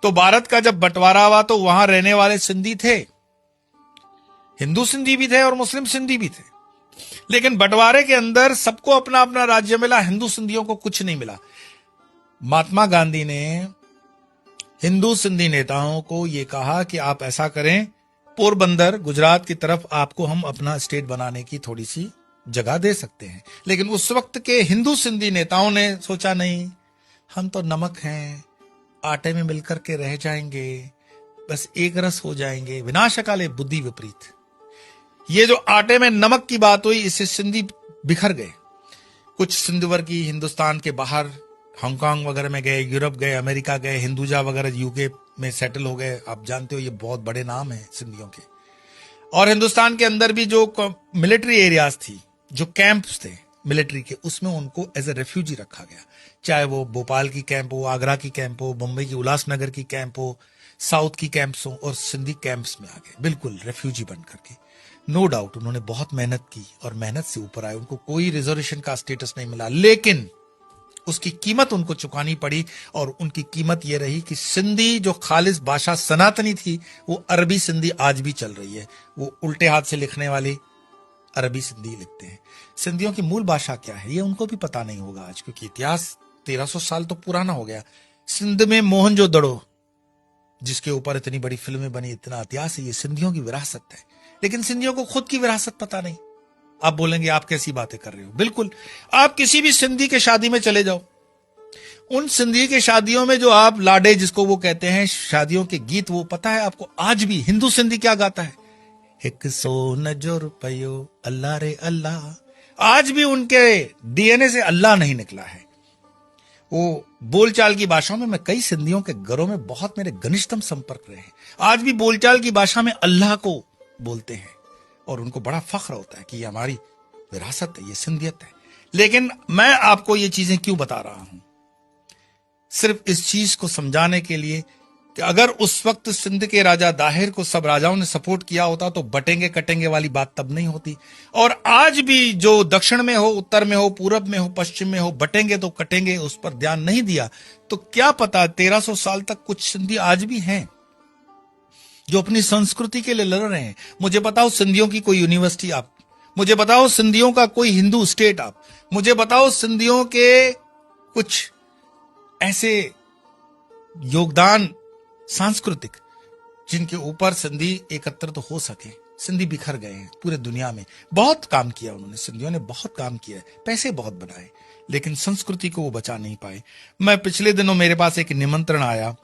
तो भारत का जब बंटवारा हुआ तो वहां रहने वाले सिंधी थे, हिंदू सिंधी भी थे और मुस्लिम सिंधी भी थे, लेकिन बंटवारे के अंदर सबको अपना अपना राज्य मिला, हिंदू सिंधियों को कुछ नहीं मिला। महात्मा गांधी ने हिंदू सिंधी नेताओं को यह कहा कि आप ऐसा करें, पोरबंदर गुजरात की तरफ आपको हम अपना स्टेट बनाने की थोड़ी सी जगह दे सकते हैं। लेकिन उस वक्त के हिंदू सिंधी नेताओं ने सोचा नहीं, हम तो नमक हैं, आटे में मिलकर के रह जाएंगे, बस एक रस हो जाएंगे। विनाशकाले बुद्धि विपरीत। ये जो आटे में नमक की बात हुई, इससे सिंधी बिखर गए। कुछ सिंध वर्गी हिंदुस्तान के बाहर हांगकांग वगैरह में गए, यूरोप गए, अमेरिका गए, हिंदुजा वगैरह यूके में सेटल हो गए। आप जानते हो ये बहुत बड़े नाम हैं सिंधियों के। और हिंदुस्तान के अंदर भी जो मिलिट्री एरियाज थी, जो कैंप्स थे मिलिट्री के, उसमें उनको एज ए रेफ्यूजी रखा गया। चाहे वो भोपाल की कैंप हो, आगरा की कैंप हो, मुंबई की उल्लासनगर की कैंप हो, साउथ की कैंप्स हो, और सिंधी कैंप्स में आ गए बिल्कुल रेफ्यूजी बन करके। नो डाउट उन्होंने बहुत मेहनत की और मेहनत से ऊपर आए, उनको कोई रिजर्वेशन का स्टेटस नहीं मिला, लेकिन उसकी कीमत उनको चुकानी पड़ी। और उनकी कीमत यह रही कि सिंधी जो खालिस भाषा सनातनी थी, वो अरबी सिंधी आज भी चल रही है। वो उल्टे हाथ से लिखने वाली अरबी सिंधी लिखते हैं। सिंधियों की मूल भाषा क्या है ये उनको भी पता नहीं होगा आज, क्योंकि इतिहास 1300 साल तो पुराना हो गया। सिंध में मोहनजोदड़ो, जिसके ऊपर इतनी बड़ी फिल्में बनी, इतना इतिहास है, ये सिंधियों की विरासत है। लेकिन सिंधियों को खुद की विरासत पता नहीं। आप बोलेंगे आप कैसी बातें कर रहे हो? बिल्कुल, आप किसी भी सिंधी के शादी में चले जाओ, उन सिंधी के शादियों में जो आप लाडे जिसको वो कहते हैं, शादियों के गीत, वो पता है आपको आज भी हिंदू सिंधी क्या गाता है? 100 जो रुपयो अल्लाह रे अल्लाह। आज भी उनके डीएनए से अल्लाह नहीं निकला है। वो बोलचाल की भाषाओं में, मैं कई सिंधियों के घरों में बहुत मेरे घनिष्ठतम संपर्क रहे हैं, आज भी बोलचाल की भाषा में अल्लाह को बोलते हैं और उनको बड़ा फख्र होता है कि ये हमारी विरासत है, ये सिंधियत है। लेकिन मैं आपको ये चीजें क्यों बता रहा हूं? सिर्फ इस चीज को समझाने के लिए कि अगर उस वक्त सिंध के राजा दाहिर को सब राजाओं ने सपोर्ट किया होता तो बटेंगे कटेंगे वाली बात तब नहीं होती। और आज भी जो दक्षिण में हो, उत्तर में हो, पूरब में हो, पश्चिम में हो, बटेंगे तो कटेंगे, उस पर ध्यान नहीं दिया तो क्या पता 1300 साल तक कुछ सिंधी आज भी हैं जो अपनी संस्कृति के लिए लड़ रहे हैं। मुझे बताओ सिंधियों की कोई यूनिवर्सिटी आप, मुझे बताओ सिंधियों का कोई हिंदू स्टेट आप, मुझे बताओ सिंधियों के कुछ ऐसे योगदान सांस्कृतिक जिनके ऊपर सिंधी एकत्र तो हो सके। सिंधी बिखर गए हैं पूरे दुनिया में। बहुत काम किया उन्होंने, सिंधियों ने बहुत काम किया है, पैसे बहुत बनाए, लेकिन संस्कृति को वो बचा नहीं पाए। मैं पिछले दिनों मेरे पास एक निमंत्रण आया